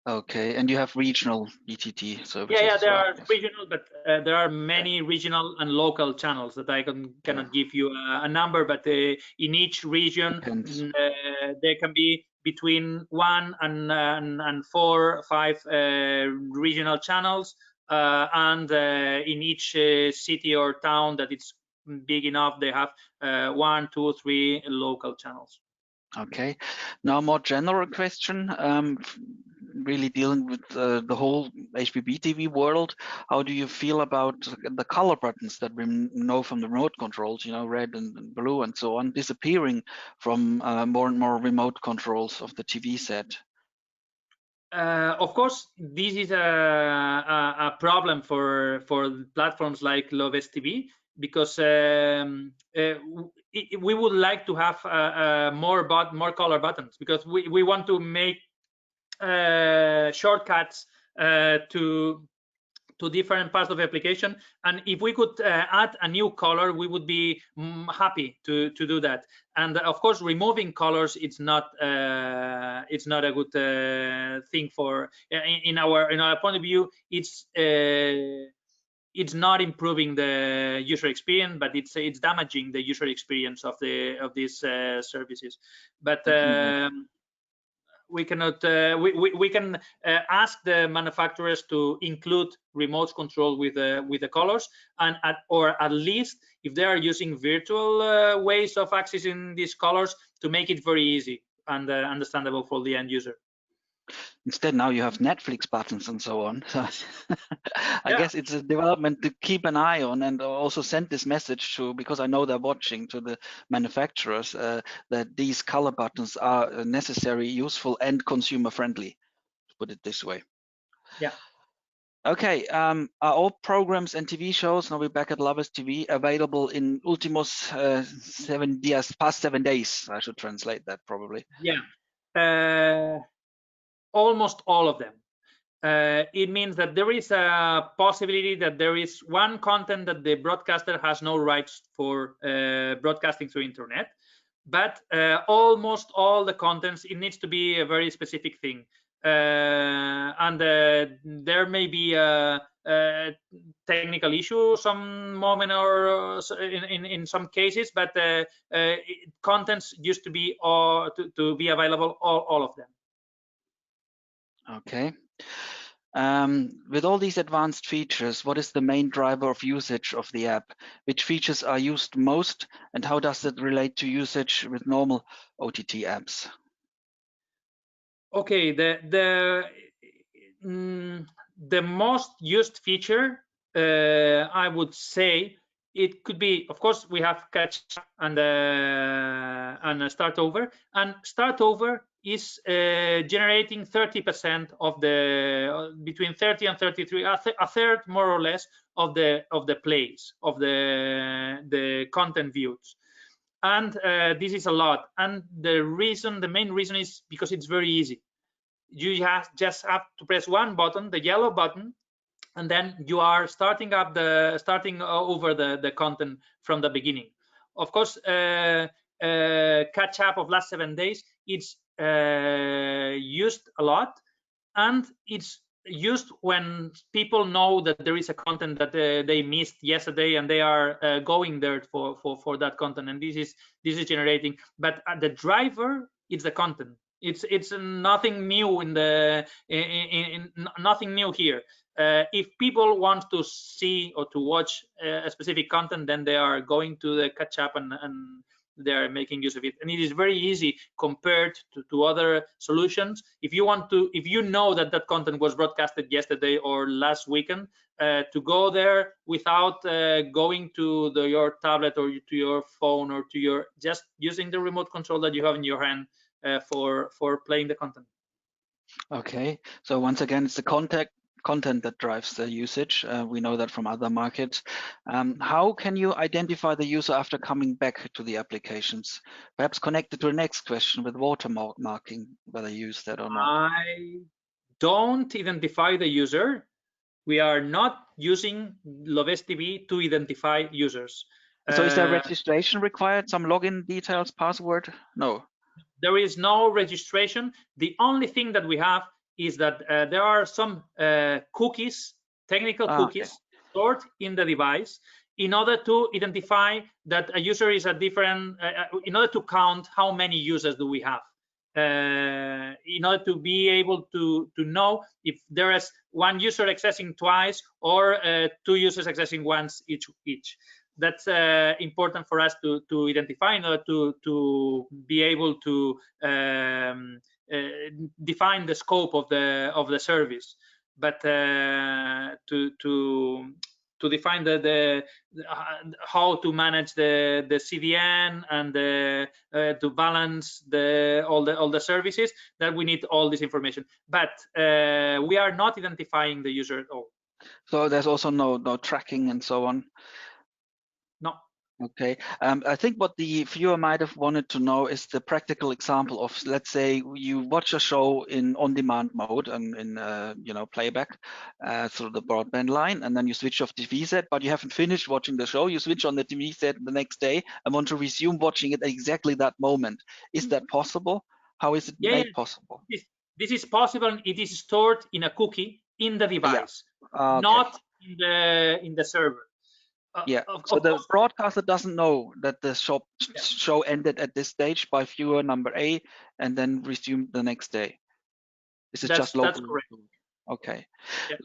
Okay, and you have regional DTT services? Yeah, there are regional, but there are many regional and local channels that I cannot give you a number, but in each region there can be between 1 and 4 or 5 regional channels, and in each city or town that it's big enough, they have 1, 2, 3 local channels. Okay, now a more general question, really dealing with the whole HbbTV world. How do you feel about the color buttons that we know from the remote controls, you know, red and blue and so on, disappearing from more and more remote controls of the TV set? Of course, this is a problem for platforms like LOVEStv, because we would like to have more color buttons, because we want to make shortcuts to different parts of the application, and if we could add a new color, we would be happy to do that. And of course, removing colors, it's not a good thing for in our point of view. It's not improving the user experience, but it's damaging the user experience of these services. But we cannot we can ask the manufacturers to include remote control with the colors, and or at least, if they are using virtual ways of accessing these colors, to make it very easy and understandable for the end user. Instead, now you have Netflix buttons and so on. So I guess it's a development to keep an eye on, and also send this message to, because I know they're watching, to the manufacturers, that these color buttons are necessary, useful, and consumer friendly, to put it this way. Yeah. Okay, are all programs and TV shows, now we're back at LOVEStv, available in últimos 7 días, past 7 days? I should translate that probably. Yeah. Almost all of them. It means that there is a possibility that there is one content that the broadcaster has no rights for broadcasting through internet, but almost all the contents, it needs to be a very specific thing, and there may be a technical issue some moment, or in some cases, but contents used to be to be available, all of them. Okay. With all these advanced features, what is the main driver of usage of the app? Which features are used most, and how does it relate to usage with normal OTT apps? Okay, the most used feature, I would say, it could be, of course, we have catch up and start over, and start over is generating 30% of the between 30 and 33, a third more or less of the plays of the content views. And this is a lot, and the main reason is because it's very easy. You just have to press one button, the yellow button, and then you are starting over the content from the beginning. Of course, catch up of last 7 days, it's used a lot, and it's used when people know that there is a content that they missed yesterday, and they are going there for that content, and this is generating. But the driver is the content. It's nothing new nothing new here. If people want to see or to watch a specific content, then they are going to the catch up, and they are making use of it, and it is very easy compared to other solutions. If you know that content was broadcasted yesterday or last weekend, to go there without going to your tablet or to your phone, or to just using the remote control that you have in your hand for playing the content. Okay, so once again, it's the content that drives the usage. We know that from other markets. How can you identify the user after coming back to the applications? Perhaps connected to the next question with watermarking, whether you use that or not. I don't identify the user. We are not using LOVEStv to identify users. So is there registration required? Some login details, password? No. There is no registration. The only thing that we have is that there are some cookies, technical cookies, stored in the device, in order to identify that a user is a different, in order to count how many users do we have, in order to be able to know if there is one user accessing twice, or 2 users accessing once each. that's important for us to identify in order to be able to define the scope of the service. But to define how to manage the CDN and to balance all the services, that we need all this information. But we are not identifying the user at all. So there's also no tracking and so on. No. Okay. I think what the viewer might have wanted to know is the practical example of, let's say, you watch a show in on-demand mode and in playback through the broadband line, and then you switch off the TV set, but you haven't finished watching the show. You switch on the TV set the next day and want to resume watching it at exactly that moment. Is that possible? How is it made possible? This is possible. It is stored in a cookie in the device, okay. not in the server. So the broadcaster doesn't know that the show ended at this stage by viewer number A and then resumed the next day. Is it just local? That's correct. Okay. Yeah.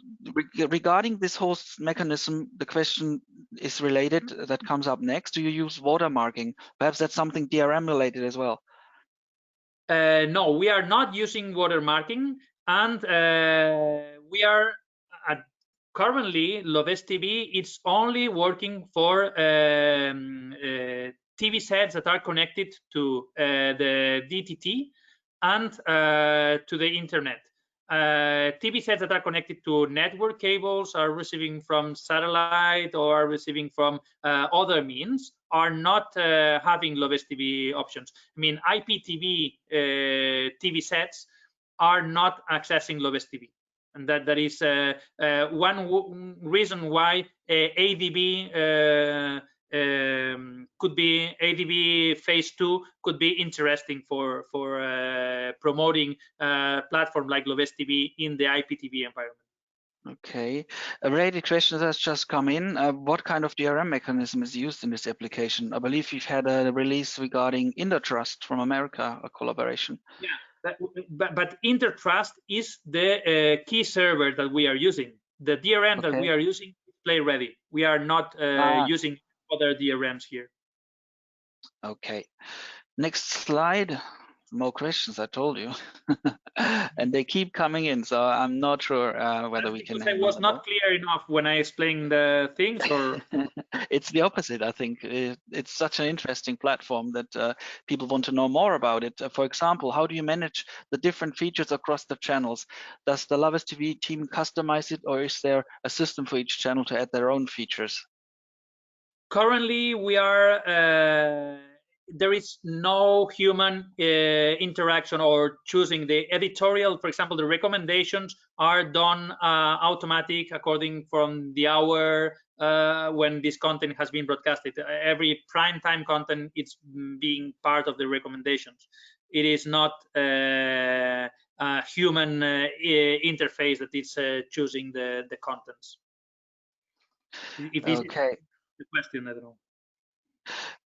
Regarding this host mechanism, the question is related that comes up next. Do you use watermarking? Perhaps that's something DRM related as well. No, we are not using watermarking, and we are currently LOVEStv. It's only working for TV sets that are connected to the DTT and to the internet. TV sets that are connected to network cables, are receiving from satellite or are receiving from other means, are not having LOVEStv options. I mean, IPTV TV sets are not accessing LOVEStv. And that is one reason why ADB could be ADB phase 2 could be interesting for promoting a platform like LOVEStv in the IPTV environment. Okay, a related question has just come in. What kind of DRM mechanism is used in this application? I believe you've had a release regarding Intertrust from America, a collaboration. Yeah. But Intertrust is the key server that we are using. The DRM that we are using is Play Ready. We are not using other DRMs here. Okay. Next slide. More questions, I told you. And they keep coming in, so I'm not sure whether we can. I was not clear enough when I explained the things, or it's the opposite. I think it's such an interesting platform that people want to know more about it. For example, how do you manage the different features across the channels? Does the LOVEStv team customize it, or is there a system for each channel to add their own features? Currently, we are. There is no human interaction or choosing the editorial. For example, the recommendations are done automatic according from the hour when this content has been broadcasted. Every prime time content is being part of the recommendations. It is not a human interface that is choosing the contents. If this is the question, I don't know.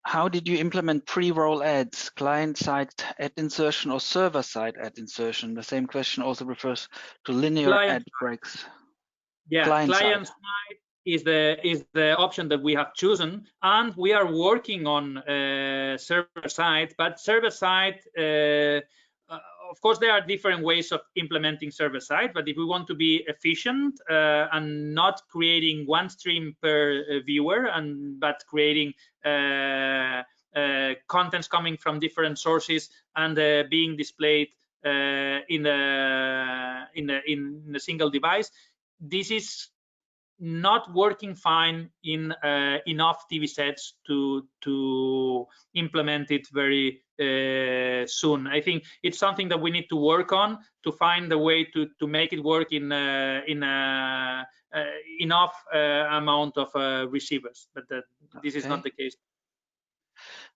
How did you implement pre-roll ads, client-side ad insertion or server-side ad insertion? The same question also refers to linear ad breaks. Yeah, client-side is the option that we have chosen, and we are working on server-side. But server-side, of course, there are different ways of implementing server-side. But if we want to be efficient and not creating one stream per viewer, but creating contents coming from different sources and being displayed in a single device, this is not working fine in enough TV sets to implement it very soon. I think it's something that we need to work on to find a way to make it work in enough amount of receivers, but this is not the case.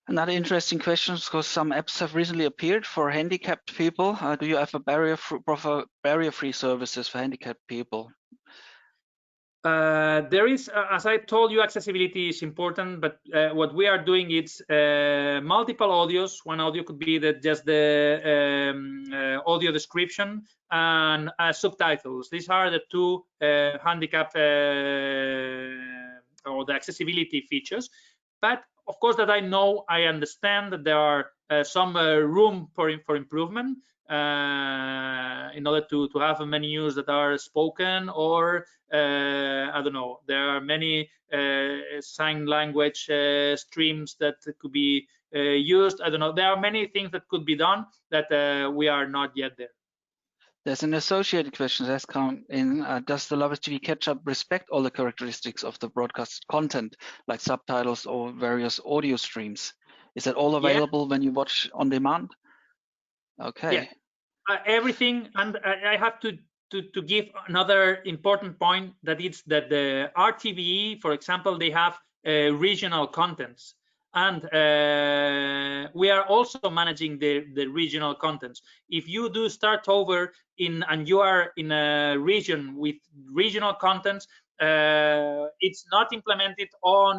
Another interesting question, because some apps have recently appeared for handicapped people. Do you have a barrier-free services for handicapped people? There is, as I told you, accessibility is important, but what we are doing is multiple audios. One audio could be just the audio description and subtitles. These are the two handicap or the accessibility features. But of course, that I understand that there are some room for improvement in order to have menus that are spoken, or I don't know, there are many sign language streams that could be used. I don't know, there are many things that could be done that we are not yet there. There's an associated question that's come in. Does the LOVEStv catch-up respect all the characteristics of the broadcast content, like subtitles or various audio streams? Is that all available when you watch on demand? Okay. Yeah. Everything, and I have to give another important point, that it's that the RTVE, for example, they have regional contents, and we are also managing the regional contents. If you do start over and you are in a region with regional contents, it's not implemented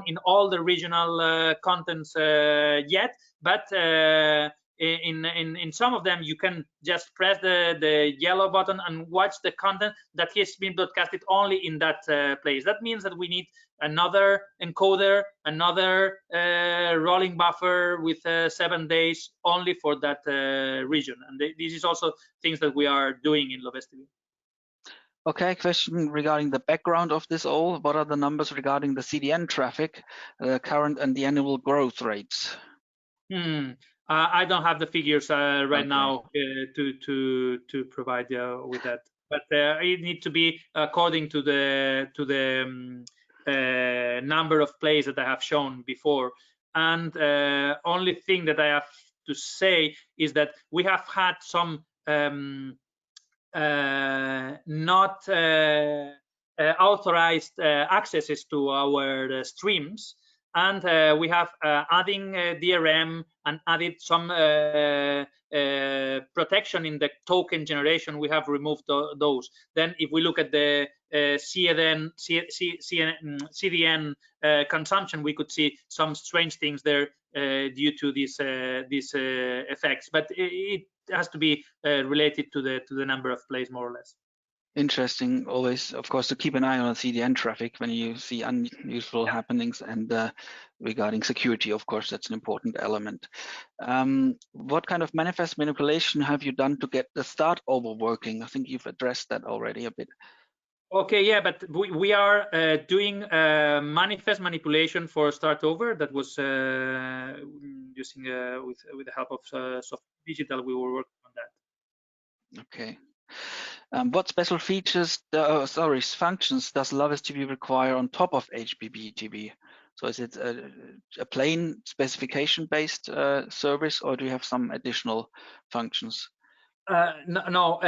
in all the regional contents yet, but in some of them you can just press the yellow button and watch the content that has been broadcasted only in that place. That means that we need another encoder, another rolling buffer with 7 days only for that region, and this is also things that we are doing in LOVEStv. Okay, question regarding the background of this all. What are the numbers regarding the CDN traffic, the current and the annual growth rates? I don't have the figures right now to provide with that, but it needs to be according to the number of plays that I have shown before. And only thing that I have to say is that we have had some not authorized accesses to our streams, and we have adding DRM and added some protection in the token generation. We have removed those. Then if we look at the CDN consumption, we could see some strange things there due to these effects, but it has to be related to the number of plays, more or less. Interesting, always, of course, to keep an eye on CDN traffic when you see unusual happenings, and regarding security, of course, that's an important element. What kind of manifest manipulation have you done to get the start over working? I think you've addressed that already a bit. Okay, yeah, but we are doing manifest manipulation for start over. That was using with the help of Soft Digital. We were working on that. Okay. What special features, functions does LOVEStv require on top of HbbTV? So is it a plain specification-based service, or do you have some additional functions? No.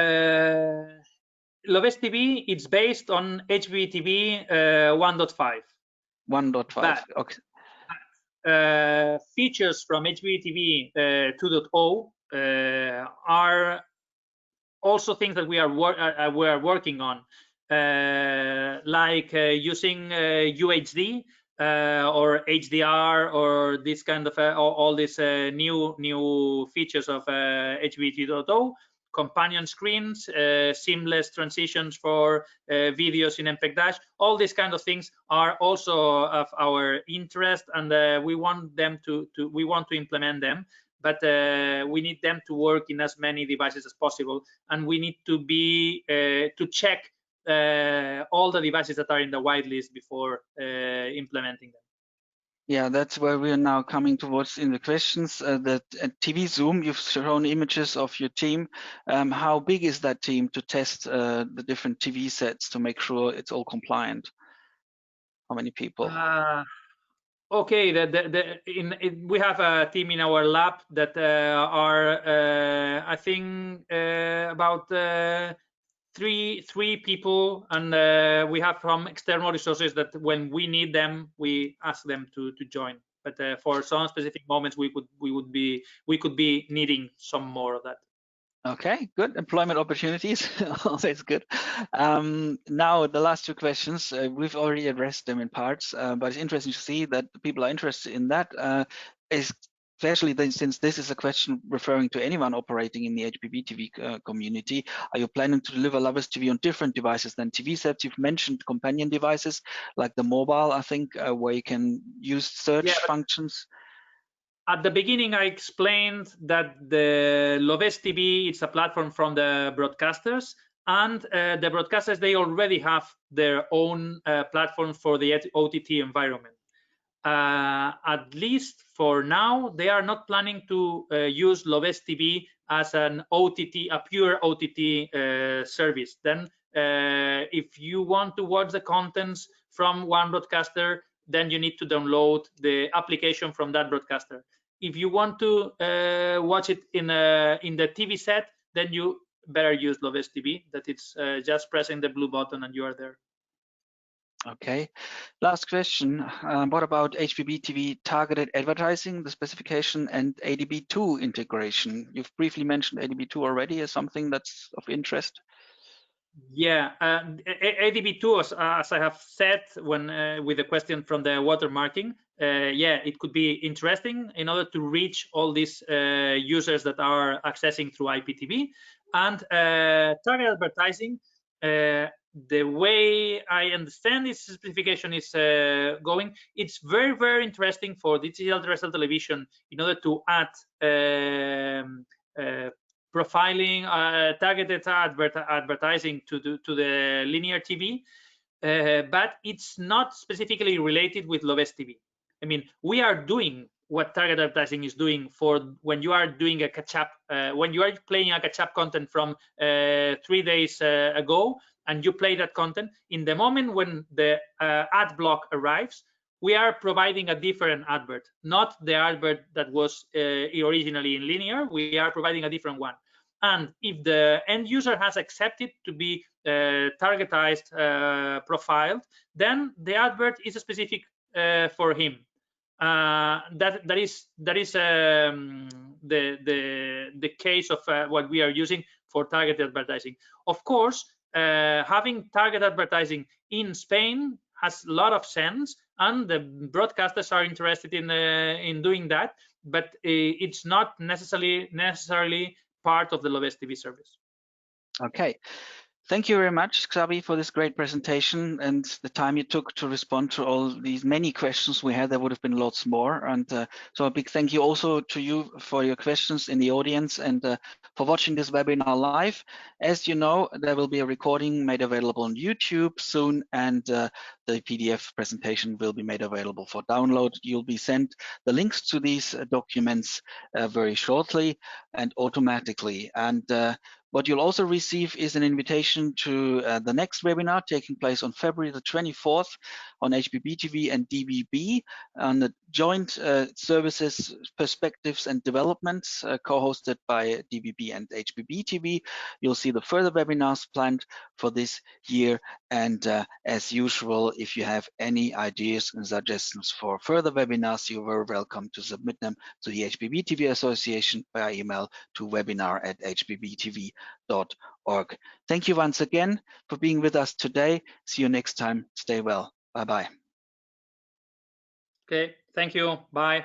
LOVEStv, it's based on HbbTV 1.5. 1.5. Okay. Features from HbbTV 2.0 are also things that we are working on, like using UHD or HDR, or this kind of all these new features of HbbTV 2.0. Companion screens, seamless transitions for videos in MPEG-Dash. All these kind of things are also of our interest, and we want to implement them. But we need them to work in as many devices as possible, and we need to be to check all the devices that are in the whitelist before implementing them. Yeah, that's where we are now coming towards in the questions. The TV Zoom, you've shown images of your team. How big is that team to test the different TV sets to make sure it's all compliant? How many people? Okay, we have a team in our lab that are I think about three people, and we have some external resources that when we need them, we ask them to join. But for some specific moments, we could be needing some more of that. Okay, good. Employment opportunities, always good. Now, the last two questions, we've already addressed them in parts, but it's interesting to see that people are interested in that. Is especially then, since this is a question referring to anyone operating in the HbbTV community, are you planning to deliver LOVEStv on different devices than TV sets? You've mentioned companion devices like the mobile, I think, where you can use search functions. At the beginning, I explained that the LOVEStv, it's a platform from the broadcasters, and the broadcasters, they already have their own platform for the OTT environment. At least for now, they are not planning to use LOVEStv as an OTT, a pure OTT service. Then if you want to watch the contents from one broadcaster, then you need to download the application from that broadcaster. If you want to watch it in the TV set, then you better use LOVEStv, that it's just pressing the blue button and you are there. Okay, last question. What about HbbTV targeted advertising, the specification, and ADB2 integration? You've briefly mentioned ADB2 already as something that's of interest. Yeah, ADB2, as I have said when with the question from the watermarking, yeah, it could be interesting in order to reach all these users that are accessing through IPTV. And target advertising, the way I understand this specification is going, it's very, very interesting for digital terrestrial television in order to add profiling, targeted advertising to the linear TV, but it's not specifically related with LOVEStv. I mean, we are doing what target advertising is doing for when you are doing a catch-up, when you are playing a catch-up content from 3 days ago, and you play that content. In the moment when the ad block arrives, we are providing a different advert, not the advert that was originally in linear. We are providing a different one. And if the end user has accepted to be targetized, profiled, then the advert is specific for him. That is the case of what we are using for targeted advertising. Of course, having target advertising in Spain has a lot of sense, and the broadcasters are interested in doing that, but it's not necessarily part of the LOVEStv service. Okay. Thank you very much, Xavi, for this great presentation and the time you took to respond to all these many questions we had. There would have been lots more. And so a big thank you also to you for your questions in the audience and for watching this webinar live. As you know, there will be a recording made available on YouTube soon, and the PDF presentation will be made available for download. You'll be sent the links to these documents very shortly and automatically. And what you'll also receive is an invitation to the next webinar taking place on February the 24th on HbbTV and DBB on the joint services, perspectives and developments co-hosted by DBB and HbbTV. You'll see the further webinars planned for this year. And as usual, if you have any ideas and suggestions for further webinars, you're very welcome to submit them to the HbbTV Association by email to webinar@hbbtv.org. Thank you once again for being with us today. See you next time. Stay well. Bye-bye. Okay, thank you. Bye.